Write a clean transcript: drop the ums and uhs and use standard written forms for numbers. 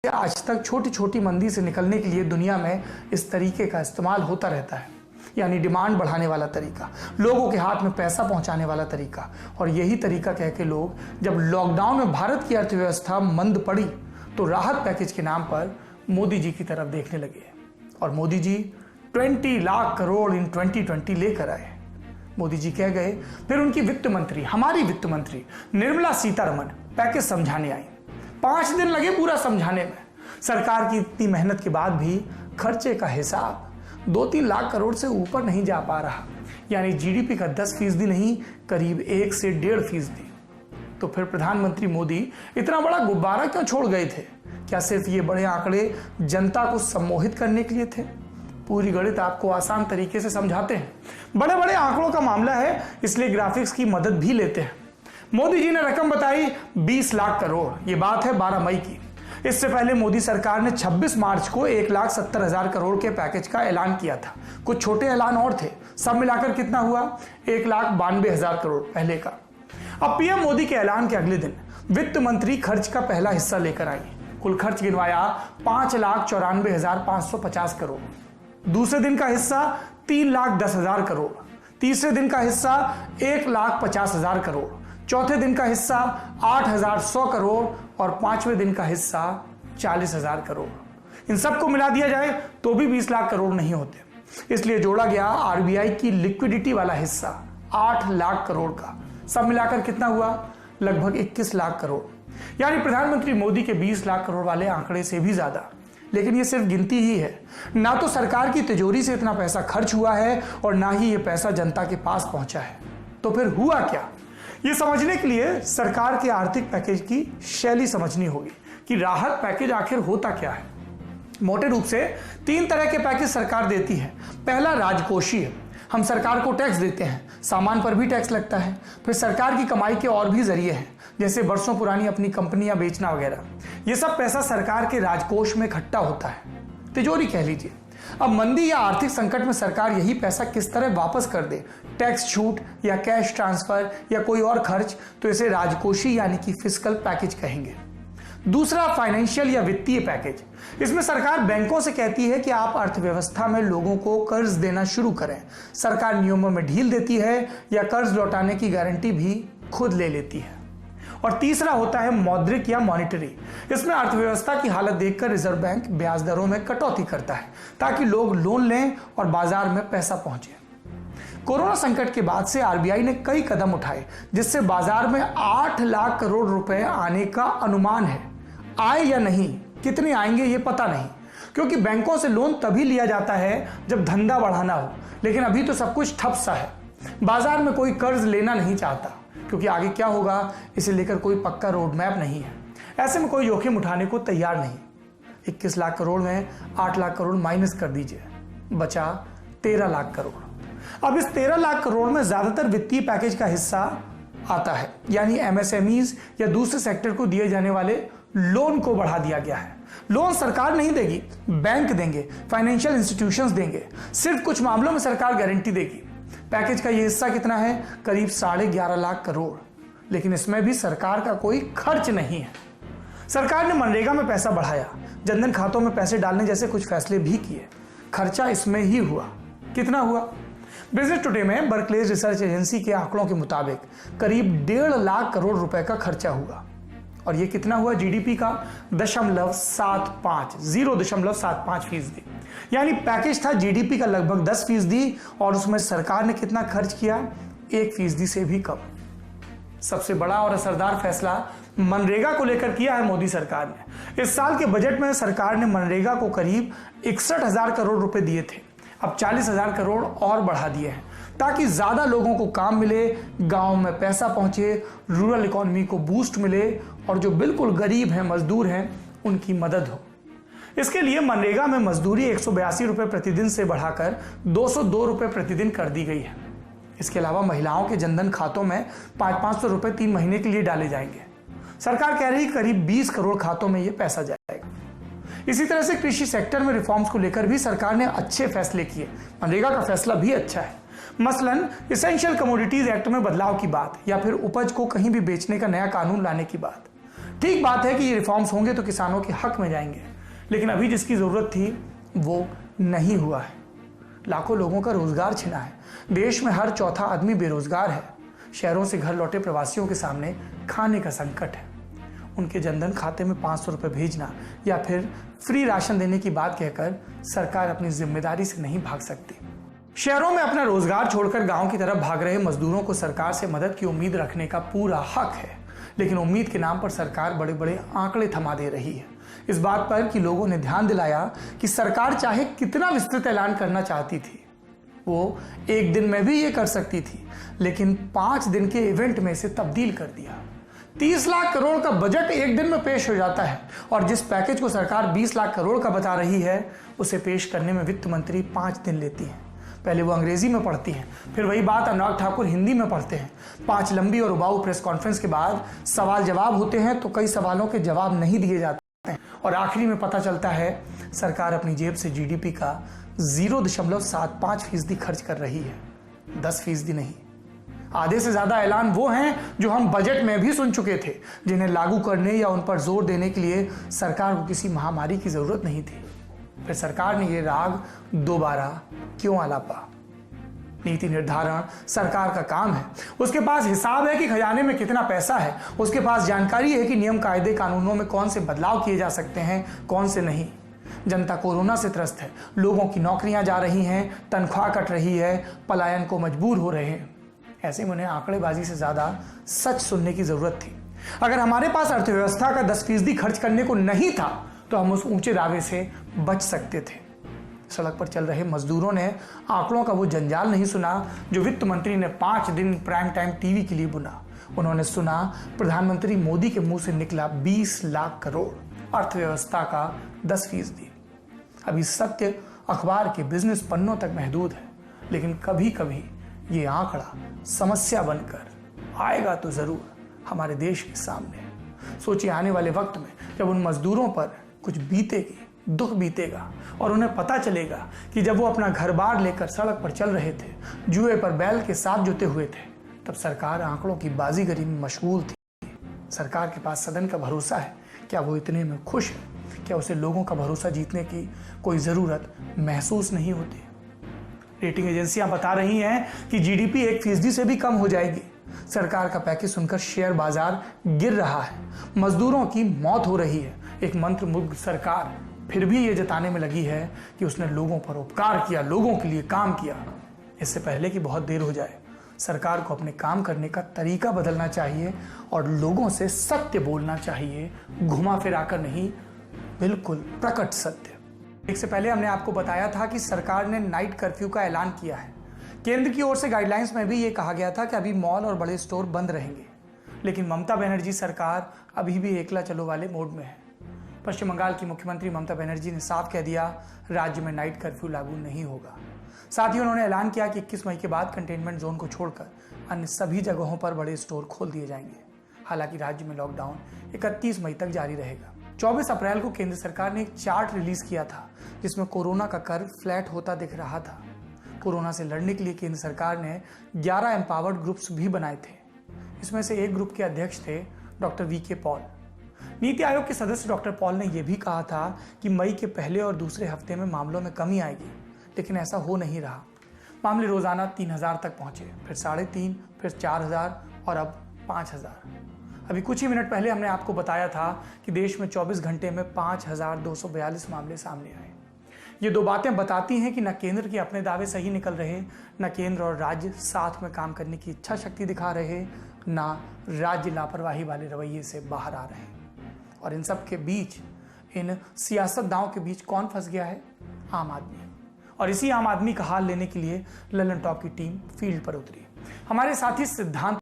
आज तक छोटी छोटी मंदी से निकलने के लिए दुनिया में इस तरीके का इस्तेमाल होता रहता है, यानी डिमांड बढ़ाने वाला तरीका, लोगों के हाथ में पैसा पहुंचाने वाला तरीका। और यही तरीका कह के लोग जब लॉकडाउन में भारत की अर्थव्यवस्था मंद पड़ी तो राहत पैकेज के नाम पर मोदी जी की तरफ देखने लगे और मोदी जी 20 लाख करोड़ इन 2020 लेकर आए। मोदी जी कह गए, फिर उनकी वित्त मंत्री, हमारी वित्त मंत्री निर्मला सीतारमण पैकेज समझाने आई। 5 दिन लगे पूरा समझाने में। सरकार की इतनी मेहनत के बाद भी खर्चे का हिसाब 2-3 लाख करोड़ से ऊपर नहीं जा पा रहा, यानी जीडीपी का 10% नहीं, करीब 1 से 1.5%। तो फिर प्रधानमंत्री मोदी इतना बड़ा गुब्बारा क्यों छोड़ गए थे? क्या सिर्फ ये बड़े आंकड़े जनता को सम्मोहित करने के लिए थे? पूरी गणित आपको आसान तरीके से समझाते हैं। बड़े बड़े आंकड़ों का मामला है, इसलिए ग्राफिक्स की मदद भी लेते हैं। मोदी जी ने रकम बताई 20 लाख करोड़। ये बात है 12 मई की। इससे पहले मोदी सरकार ने 26 मार्च को 1,70,000 करोड़ के पैकेज का ऐलान किया था। कुछ छोटे ऐलान और थे, सब मिलाकर कितना हुआ? 1,92,000 करोड़ पहले का। अब पीएम मोदी के ऐलान के अगले दिन वित्त मंत्री खर्च का पहला हिस्सा लेकर आई। कुल खर्च गिनवाया 5,94,550 करोड़। दूसरे दिन का हिस्सा 3,10,000 करोड़। तीसरे दिन का हिस्सा 1,50,000 करोड़। चौथे दिन का हिस्सा 8,100 करोड़ और 5वें दिन का हिस्सा 40,000 करोड़। इन सबको मिला दिया जाए तो भी 20 लाख करोड़ नहीं होते, इसलिए जोड़ा गया आरबीआई की लिक्विडिटी वाला हिस्सा 8 लाख करोड़ का। सब मिलाकर कितना हुआ? लगभग 21 लाख करोड़, यानी प्रधानमंत्री मोदी के 20 लाख करोड़ वाले आंकड़े से भी ज्यादा। लेकिन ये सिर्फ गिनती ही है, ना तो सरकार की तिजोरी से इतना पैसा खर्च हुआ है और ना ही ये पैसा जनता के पास पहुंचा है। तो फिर हुआ क्या? ये समझने के लिए सरकार के आर्थिक पैकेज की शैली समझनी होगी कि राहत पैकेज आखिर होता क्या है। मोटे रूप से 3 तरह के पैकेज सरकार देती है। पहला राजकोषीय, हम सरकार को टैक्स देते हैं, सामान पर भी टैक्स लगता है। फिर सरकार की कमाई के और भी जरिए हैं, जैसे बरसों पुरानी अपनी कंपनियां बेचना वगैरह। ये सब पैसा सरकार के राजकोष में इकट्ठा होता है, तिजोरी कह लीजिए। अब मंदी या आर्थिक संकट में सरकार यही पैसा किस तरह वापस कर दे, टैक्स छूट या कैश ट्रांसफर या कोई और खर्च, तो इसे राजकोषीय यानी कि फिस्कल पैकेज कहेंगे। दूसरा फाइनेंशियल या वित्तीय पैकेज, इसमें सरकार बैंकों से कहती है कि आप अर्थव्यवस्था में लोगों को कर्ज देना शुरू करें। सरकार नियमों में ढील देती है या कर्ज लौटाने की गारंटी भी खुद ले लेती है। और तीसरा होता है मौद्रिक या मॉनिटरी। इसमें अर्थव्यवस्था की हालत देखकर रिजर्व बैंक ब्याज दरों में कटौती करता है ताकि लोग लोन लें और बाजार में पैसा पहुंचे। कोरोना संकट के बाद से आरबीआई ने कई कदम उठाए, जिससे बाजार में 8 लाख करोड़ रुपए आने का अनुमान है। आए या नहीं, कितने आएंगे ये पता नहीं, क्योंकि बैंकों से लोन तभी लिया जाता है जब धंधा बढ़ाना हो। लेकिन अभी तो सब कुछ ठप सा है, बाजार में कोई कर्ज लेना नहीं चाहता, क्योंकि आगे क्या होगा इसे लेकर कोई पक्का रोड मैप नहीं है। ऐसे में कोई जोखिम उठाने को तैयार नहीं। 21 लाख करोड़ में 8 लाख करोड़ माइनस कर दीजिए, बचा 13 लाख करोड़। अब इस 13 लाख करोड़ में ज्यादातर वित्तीय पैकेज का हिस्सा आता है, यानी एमएसएमईज या दूसरे सेक्टर को दिए जाने वाले लोन को बढ़ा दिया गया है। लोन सरकार नहीं देगी, बैंक देंगे, फाइनेंशियल इंस्टीट्यूशंस देंगे। सिर्फ कुछ मामलों में सरकार गारंटी देगी। पैकेज का ये हिस्सा कितना है? करीब 11.5 लाख करोड़। लेकिन इसमें भी सरकार का कोई खर्च नहीं है। सरकार ने मनरेगा में पैसा बढ़ाया, जनधन खातों में पैसे डालने जैसे कुछ फैसले भी किए। खर्चा इसमें ही हुआ। कितना हुआ? बिजनेस टुडे में बर्कलेज रिसर्च एजेंसी के आंकड़ों के मुताबिक करीब 1.5 लाख करोड़ रुपए का खर्चा हुआ। और ये कितना हुआ? जीडीपी का 0.75%, यानी पैकेज था जीडीपी का लगभग 10% और उसमें सरकार ने कितना खर्च किया? 1% से भी कम। सबसे बड़ा और असरदार फैसला मनरेगा को लेकर किया है मोदी सरकार ने। इस साल के बजट में सरकार ने मनरेगा को करीब 61,000 करोड़ रुपए दिए थे, अब 40,000 करोड़ और बढ़ा दिए हैं ताकि ज्यादा लोगों को काम मिले, गांव में पैसा पहुंचे, रूरल इकोनॉमी को बूस्ट मिले और जो बिल्कुल गरीब हैं, मजदूर हैं, उनकी मदद हो। इसके लिए मनरेगा में मजदूरी 182 रुपए प्रतिदिन से बढ़ाकर 202 रुपए प्रतिदिन कर दी गई है। इसके अलावा महिलाओं के जनधन खातों में 500 रुपए 3 महीने के लिए डाले जाएंगे। सरकार कह रही करीब 20 करोड़ खातों में यह पैसा जाएगा। इसी तरह से कृषि सेक्टर में रिफॉर्म्स को लेकर भी सरकार ने अच्छे फैसले किए। मनरेगा का फैसला भी अच्छा है। मसलन इसेंशियल कमोडिटीज एक्ट में बदलाव की बात, या फिर उपज को कहीं भी बेचने का नया कानून लाने की बात। ठीक बात है कि ये रिफॉर्म्स होंगे तो किसानों के हक में जाएंगे, लेकिन अभी जिसकी जरूरत थी वो नहीं हुआ है। लाखों लोगों का रोजगार छिना है। देश में हर चौथा आदमी बेरोजगार है। शहरों से घर लौटे प्रवासियों के सामने खाने का संकट है। उनके जनधन खाते में 500 रुपये भेजना या फिर फ्री राशन देने की बात कहकर सरकार अपनी जिम्मेदारी से नहीं भाग सकती। शहरों में अपना रोजगार छोड़कर गांव की तरफ भाग रहे मजदूरों को सरकार से मदद की उम्मीद रखने का पूरा हक है, लेकिन उम्मीद के नाम पर सरकार बड़े बड़े आंकड़े थमा दे रही है। इस बात पर कि लोगों ने ध्यान दिलाया कि सरकार चाहे कितना विस्तृत ऐलान करना चाहती थी, वो एक दिन में भी ये कर सकती थी, लेकिन 5 दिन के इवेंट में इसे तब्दील कर दिया। 30 लाख करोड़ का बजट एक दिन में पेश हो जाता है और जिस पैकेज को सरकार 20 लाख करोड़ का बता रही है उसे पेश करने में वित्त मंत्री 5 दिन लेती है। पहले वो अंग्रेजी में पढ़ती हैं, फिर वही बात अनुराग ठाकुर हिंदी में पढ़ते हैं। 5 लंबी और उबाऊ प्रेस कॉन्फ्रेंस के बाद सवाल जवाब होते हैं तो कई सवालों के जवाब नहीं दिए जाते हैं और आखिरी में पता चलता है सरकार अपनी जेब से जीडीपी का 0.75% खर्च कर रही है, 10% नहीं। आधे से ज्यादा ऐलान वो हैं जो हम बजट में भी सुन चुके थे, जिन्हें लागू करने या उन पर जोर देने के लिए सरकार को किसी महामारी की जरूरत नहीं थी। फिर सरकार ने ये राग दोबारा क्यों आलापा? नीति निर्धारण सरकार का काम है। उसके पास हिसाब है कि खजाने में कितना पैसा है, उसके पास जानकारी है कि नियम कायदे कानूनों में कौन से बदलाव किए जा सकते हैं, कौन से नहीं। जनता कोरोना से त्रस्त है, लोगों की नौकरियां जा रही हैं, तनख्वाह कट रही है, पलायन को मजबूर हो रहे हैं। ऐसे में उन्हें आंकड़ेबाजी से ज्यादा सच सुनने की जरूरत थी। अगर हमारे पास अर्थव्यवस्था का 10% खर्च करने को नहीं था तो हम उस ऊंचे दावे से बच सकते थे। सड़क पर चल रहे मजदूरों ने आंकड़ों का वो जंजाल नहीं सुना जो वित्त मंत्री ने 5 दिन प्राइम टाइम टीवी के लिए बुना। उन्होंने सुना प्रधानमंत्री मोदी के मुंह से निकला 20 लाख करोड़, अर्थव्यवस्था का 10%। अभी सत्य अखबार के बिजनेस पन्नों तक महदूद है, लेकिन कभी कभी ये आंकड़ा समस्या बनकर आएगा तो जरूर हमारे देश के सामने। सोचिए आने वाले वक्त में जब उन मजदूरों पर कुछ बीतेगी, दुख बीतेगा और उन्हें पता चलेगा कि जब वो अपना घर बार लेकर सड़क पर चल रहे थे, जुए पर बैल के साथ जुटे हुए थे, तब सरकार आंकड़ों की बाजीगरी में मशगूल थी। सरकार के पास सदन का भरोसा है, क्या वो इतने में खुश है? क्या उसे लोगों का भरोसा जीतने की कोई जरूरत महसूस नहीं होती? रेटिंग एजेंसियां बता रही हैं कि जीडीपी 1% से भी कम हो जाएगी। सरकार का पैकेज सुनकर शेयर बाजार गिर रहा है, मजदूरों की मौत हो रही है। एक मंत्रमुग्ध सरकार फिर भी ये जताने में लगी है कि उसने लोगों पर उपकार किया, लोगों के लिए काम किया। इससे पहले कि बहुत देर हो जाए, सरकार को अपने काम करने का तरीका बदलना चाहिए और लोगों से सत्य बोलना चाहिए, घुमा फिरा कर नहीं, बिल्कुल प्रकट सत्य। इससे पहले हमने आपको बताया था कि सरकार ने नाइट कर्फ्यू का ऐलान किया है। केंद्र की ओर से गाइडलाइंस में भी ये कहा गया था कि अभी मॉल और बड़े स्टोर बंद रहेंगे, लेकिन ममता बनर्जी सरकार अभी भी एकला चलो वाले मोड में है। पश्चिम बंगाल की मुख्यमंत्री ममता बनर्जी ने साफ कह दिया, राज्य में नाइट कर्फ्यू लागू नहीं होगा। साथ ही उन्होंने ऐलान किया कि 21 मई के बाद कंटेनमेंट जोन को छोड़कर अन्य सभी जगहों पर बड़े स्टोर खोल दिए जाएंगे। हालांकि राज्य में लॉकडाउन 31 मई तक जारी रहेगा। 24 अप्रैल को केंद्र सरकार ने एक चार्ट रिलीज किया था जिसमें कोरोना का कर्व फ्लैट होता दिख रहा था। कोरोना से लड़ने के लिए केंद्र सरकार ने 11 एम्पावर्ड ग्रुप्स भी बनाए थे। इसमें से एक ग्रुप के अध्यक्ष थे doctor VK Paul. NITI Aayog के सदस्य डॉक्टर पॉल ने यह भी कहा था कि मई के पहले और दूसरे हफ्ते में मामलों में कमी आएगी, लेकिन ऐसा हो नहीं रहा। मामले रोजाना 3000 तक पहुंचे, फिर 3.5, फिर 4000 और अब 5000। अभी कुछ ही मिनट पहले हमने आपको बताया था कि देश में 24 घंटे में 5242 मामले सामने आए। ये दो बातें बताती हैं कि न केंद्र के अपने दावे सही निकल रहे, न केंद्र और राज्य साथ में काम करने की इच्छा शक्ति दिखा रहे, न राज्य लापरवाही वाले रवैये से बाहर आ रहे। और इन सब के बीच, इन सियासतदानों के बीच कौन फंस गया है? आम आदमी। और इसी आम आदमी का हाल लेने के लिए ललन टॉप की टीम फील्ड पर उतरी। हमारे साथी सिद्धांत